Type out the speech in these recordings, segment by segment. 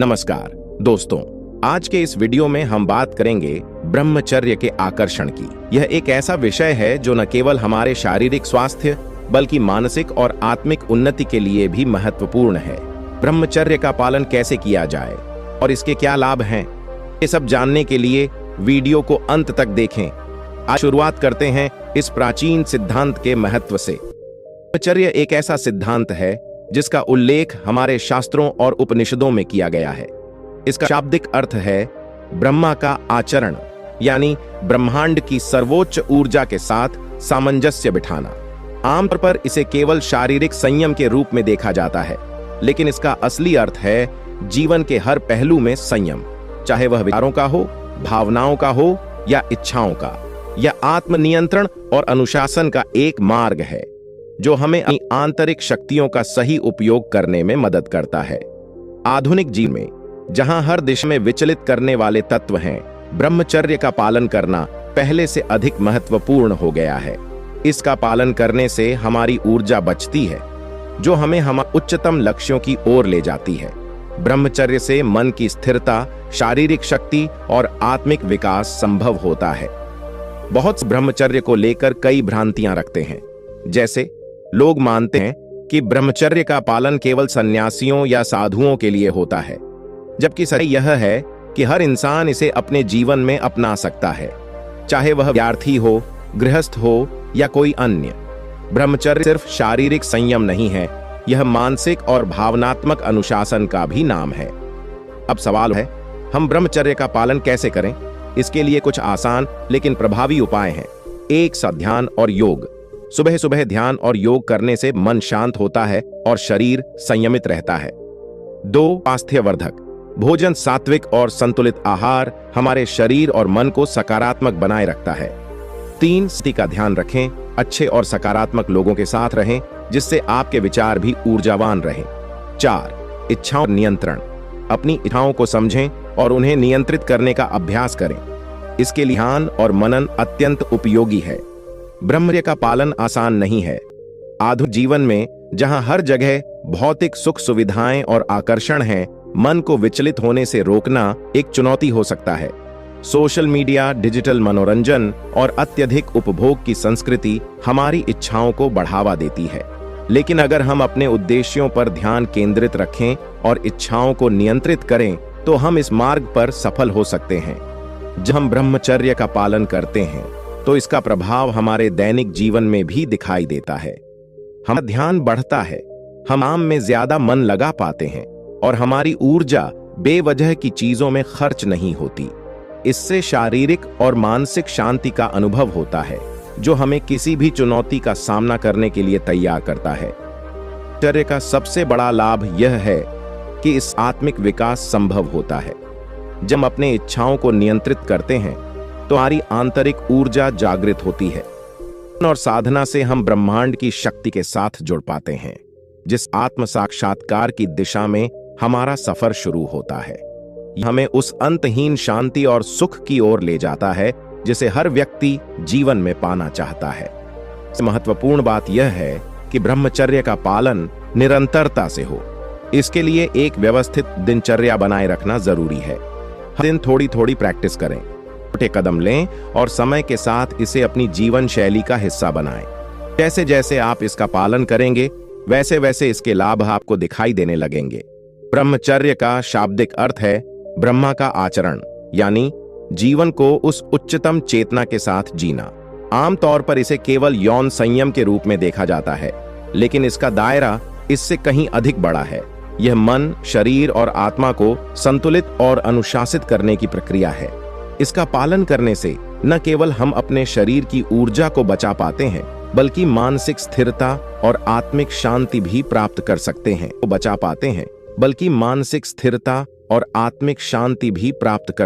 नमस्कार दोस्तों, आज के इस वीडियो में हम बात करेंगे ब्रह्मचर्य के आकर्षण की। यह एक ऐसा विषय है जो न केवल हमारे शारीरिक स्वास्थ्य बल्कि मानसिक और आत्मिक उन्नति के लिए भी महत्वपूर्ण है। ब्रह्मचर्य का पालन कैसे किया जाए और इसके क्या लाभ हैं, ये सब जानने के लिए वीडियो को अंत तक देखें। आज शुरुआत करते हैं इस प्राचीन सिद्धांत के महत्व से। ब्रह्मचर्य एक ऐसा सिद्धांत है जिसका उल्लेख हमारे शास्त्रों और उपनिषदों में किया गया है। इसका शाब्दिक अर्थ है ब्रह्मा का आचरण, यानी ब्रह्मांड की सर्वोच्च ऊर्जा के साथ सामंजस्य बिठाना। आमतौर पर इसे केवल शारीरिक संयम के रूप में देखा जाता है, लेकिन इसका असली अर्थ है जीवन के हर पहलू में संयम, चाहे वह विचारों का हो, भावनाओं का हो या इच्छाओं का। यह आत्मनियंत्रण और अनुशासन का एक मार्ग है जो हमें अपनी आंतरिक शक्तियों का सही उपयोग करने में मदद करता है। आधुनिक जीवन में जहां हर दिशा में विचलित करने वाले तत्व हैं, ब्रह्मचर्य का पालन करना पहले से अधिक महत्वपूर्ण हो गया है। इसका पालन करने से हमारी ऊर्जा बचती है, जो हमें हमारे उच्चतम लक्ष्यों की ओर ले जाती है। ब्रह्मचर्य से मन की स्थिरता, शारीरिक शक्ति और आत्मिक विकास संभव होता है। बहुत से ब्रह्मचर्य को लेकर कई भ्रांतियां रखते हैं। जैसे लोग मानते हैं कि ब्रह्मचर्य का पालन केवल सन्यासियों या साधुओं के लिए होता है, जबकि सच यह है कि हर इंसान इसे अपने जीवन में अपना सकता है, चाहे वह विद्यार्थी हो, गृहस्थ हो या कोई अन्य। ब्रह्मचर्य सिर्फ शारीरिक संयम नहीं है, यह मानसिक और भावनात्मक अनुशासन का भी नाम है। अब सवाल है, हम ब्रह्मचर्य का पालन कैसे करें? इसके लिए कुछ आसान लेकिन प्रभावी उपाय हैं। 1. ध्यान और योग। सुबह सुबह ध्यान और योग करने से मन शांत होता है और शरीर संयमित रहता है। 2. स्वास्थ्यवर्धक। भोजन, सात्विक और संतुलित आहार हमारे शरीर और मन को सकारात्मक बनाए रखता है। 3. स्थिति का ध्यान रखें, अच्छे और सकारात्मक लोगों के साथ रहें जिससे आपके विचार भी ऊर्जावान रहें। 4. इच्छाओं नियंत्रण। अपनी इच्छाओं को समझें और उन्हें नियंत्रित करने का अभ्यास करें। इसके लिए ध्यान और मनन अत्यंत उपयोगी है। ब्रह्मचर्य का पालन आसान नहीं है। आधुनिक जीवन में जहां हर जगह भौतिक सुख सुविधाएं और आकर्षण हैं, मन को विचलित होने से रोकना एक चुनौती हो सकता है। सोशल मीडिया, डिजिटल मनोरंजन और अत्यधिक उपभोग की संस्कृति हमारी इच्छाओं को बढ़ावा देती है। लेकिन अगर हम अपने उद्देश्यों पर ध्यान केंद्रित रखें और इच्छाओं को नियंत्रित करें, तो हम इस मार्ग पर सफल हो सकते हैं। जब हम ब्रह्मचर्य का पालन करते हैं तो इसका प्रभाव हमारे दैनिक जीवन में भी दिखाई देता है। हमारा ध्यान बढ़ता है, हम काम में ज्यादा मन लगा पाते हैं और हमारी ऊर्जा बेवजह की चीजों में खर्च नहीं होती। इससे शारीरिक और मानसिक शांति का अनुभव होता है, जो हमें किसी भी चुनौती का सामना करने के लिए तैयार करता है। ब्रह्मचर्य का सबसे बड़ा लाभ यह है कि इस आत्मिक विकास संभव होता है। जब हम अपने इच्छाओं को नियंत्रित करते हैं तो हमारी आंतरिक ऊर्जा जागृत होती है और साधना से हम ब्रह्मांड की शक्ति के साथ जुड़ पाते हैं, जिस आत्म साक्षात्कार की दिशा में हमारा सफर शुरू होता है। हमें उस अंतहीन शांति और सुख की ओर ले जाता है जिसे हर व्यक्ति जीवन में पाना चाहता है। महत्वपूर्ण बात यह है कि ब्रह्मचर्य का पालन निरंतरता से हो। इसके लिए एक व्यवस्थित दिनचर्या बनाए रखना जरूरी है। हर दिन थोड़ी थोड़ी प्रैक्टिस करें, छोटे कदम लें और समय के साथ इसे अपनी जीवन शैली का हिस्सा बनाएं। जैसे जैसे आप इसका पालन करेंगे, वैसे वैसे इसके लाभ आपको दिखाई देने लगेंगे। ब्रह्मचर्य का शाब्दिक अर्थ है ब्रह्मा का आचरण, यानी जीवन को उस उच्चतम चेतना के साथ जीना। आमतौर पर इसे केवल यौन संयम के रूप में देखा जाता है, लेकिन इसका दायरा इससे कहीं अधिक बड़ा है। यह मन, शरीर और आत्मा को संतुलित और अनुशासित करने की प्रक्रिया है। इसका पालन करने से न केवल हम अपने शरीर की ऊर्जा को बचा पाते हैं, बल्कि मानसिक स्थिरता और आत्मिक शांति भी प्राप्त कर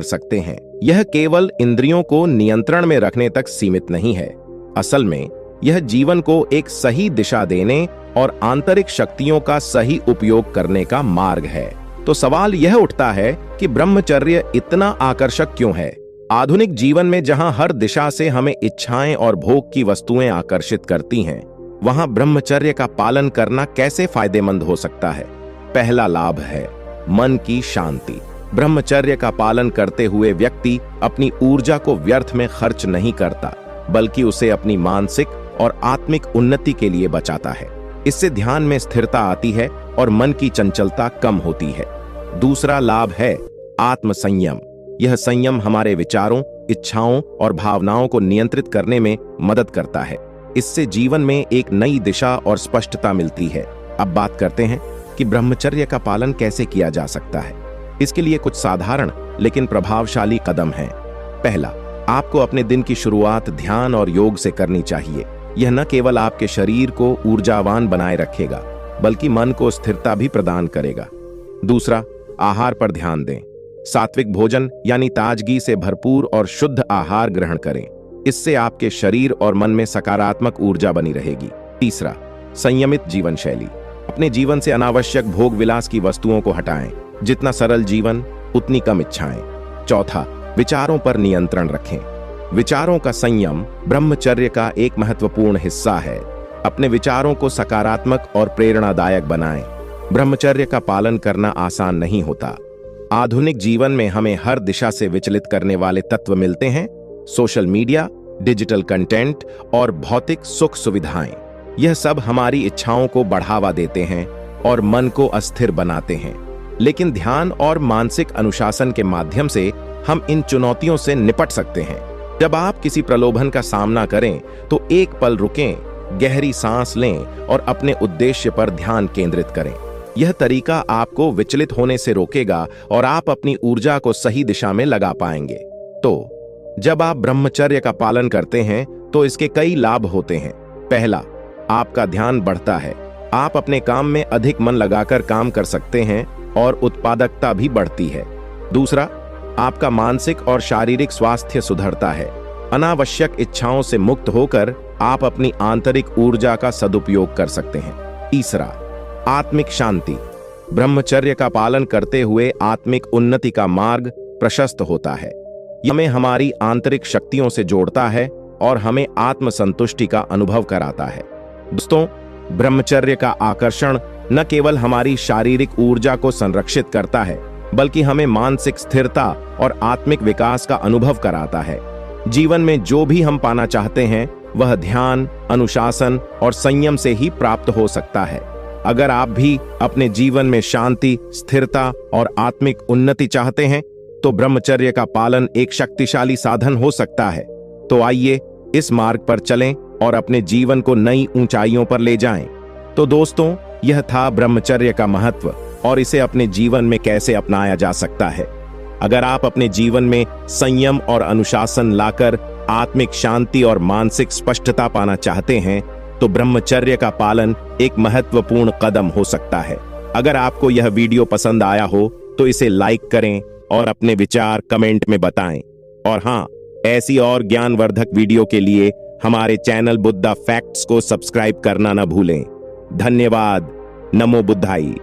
सकते हैं। यह केवल इंद्रियों को नियंत्रण में रखने तक सीमित नहीं है। असल में यह जीवन को एक सही दिशा देने और आंतरिक शक्तियों का सही उपयोग करने का मार्ग है। तो सवाल यह उठता है कि ब्रह्मचर्य इतना आकर्षक क्यों है? आधुनिक जीवन में जहां हर दिशा से हमें इच्छाएं और भोग की वस्तुएं आकर्षित करती हैं, वहां ब्रह्मचर्य का पालन करना कैसे फायदेमंद हो सकता है? पहला लाभ है मन की शांति। ब्रह्मचर्य का पालन करते हुए व्यक्ति अपनी ऊर्जा को व्यर्थ में खर्च नहीं करता, बल्कि उसे अपनी मानसिक और आत्मिक उन्नति के लिए बचाता है। इससे ध्यान में स्थिरता आती है और मन की चंचलता कम होती है। दूसरा लाभ है आत्म संयम। यह संयम हमारे विचारों, इच्छाओं और भावनाओं को नियंत्रित करने में मदद करता है। इससे जीवन में एक नई दिशा और स्पष्टता मिलती है। अब बात करते हैं कि ब्रह्मचर्य का पालन कैसे किया जा सकता है। इसके लिए कुछ साधारण लेकिन प्रभावशाली कदम हैं। पहला, आपको अपने दिन की शुरुआत ध्यान और योग से करनी चाहिए। यह न केवल आपके शरीर को ऊर्जावान बनाए रखेगा, बल्कि मन को स्थिरता भी प्रदान करेगा। दूसरा, आहार पर ध्यान दें। सात्विक भोजन यानी ताजगी से भरपूर और शुद्ध आहार ग्रहण करें। इससे आपके शरीर और मन में सकारात्मक ऊर्जा बनी रहेगी। तीसरा, संयमित जीवन शैली। अपने जीवन से अनावश्यक भोग विलास की वस्तुओं को हटाएं। जितना सरल जीवन, उतनी कम इच्छाएं। चौथा, विचारों पर नियंत्रण रखें। विचारों का संयम ब्रह्मचर्य का एक महत्वपूर्ण हिस्सा है। अपने विचारों को सकारात्मक और प्रेरणादायक बनाएं। ब्रह्मचर्य का पालन करना आसान नहीं होता। आधुनिक जीवन में हमें हर दिशा से विचलित करने वाले तत्व मिलते हैं। सोशल मीडिया, डिजिटल कंटेंट और भौतिक सुख सुविधाएं, यह सब हमारी इच्छाओं को बढ़ावा देते हैं और मन को अस्थिर बनाते हैं। लेकिन ध्यान और मानसिक अनुशासन के माध्यम से हम इन चुनौतियों से निपट सकते हैं। जब आप किसी प्रलोभन का सामना करें तो एक पल रुकें, गहरी सांस लें और अपने उद्देश्य पर ध्यान केंद्रित करें। यह तरीका आपको विचलित होने से रोकेगा और आप अपनी ऊर्जा को सही दिशा में लगा पाएंगे। तो जब आप ब्रह्मचर्य का पालन करते हैं तो इसके कई लाभ होते हैं। पहला, आपका ध्यान बढ़ता है। आप अपने काम में अधिक मन लगाकर काम कर सकते हैं और उत्पादकता भी बढ़ती है। दूसरा, आपका मानसिक और शारीरिक स्वास्थ्य सुधरता है। अनावश्यक इच्छाओं से मुक्त होकर आप अपनी आंतरिक ऊर्जा का सदुपयोग कर सकते हैं। तीसरा, आत्मिक शांति। ब्रह्मचर्य का पालन करते हुए आत्मिक उन्नति का मार्ग प्रशस्त होता है। यह हमें हमारी आंतरिक शक्तियों से जोड़ता है और हमें आत्मसंतुष्टि का अनुभव कराता है। दोस्तों, ब्रह्मचर्य का आकर्षण न केवल हमारी शारीरिक ऊर्जा को संरक्षित करता है, बल्कि हमें मानसिक स्थिरता और आत्मिक विकास का अनुभव कराता है। जीवन में जो भी हम पाना चाहते हैं, वह ध्यान, अनुशासन और संयम से ही प्राप्त हो सकता है। अगर आप भी अपने जीवन में शांति, स्थिरता और आत्मिक उन्नति चाहते हैं, तो ब्रह्मचर्य का पालन एक शक्तिशाली साधन हो सकता है। तो आइए इस मार्ग पर चलें और अपने जीवन को नई ऊंचाइयों पर ले जाएं। तो दोस्तों, यह था ब्रह्मचर्य का महत्व और इसे अपने जीवन में कैसे अपनाया जा सकता है। अगर आप अपने जीवन में संयम और अनुशासन लाकर आत्मिक शांति और मानसिक स्पष्टता पाना चाहते हैं, तो ब्रह्मचर्य का पालन एक महत्वपूर्ण कदम हो सकता है। अगर आपको यह वीडियो पसंद आया हो तो इसे लाइक करें और अपने विचार कमेंट में बताएं। और हाँ, ऐसी और ज्ञानवर्धक वीडियो के लिए हमारे चैनल बुद्धा फैक्ट्स को सब्सक्राइब करना न भूलें। धन्यवाद। नमो बुद्धाई।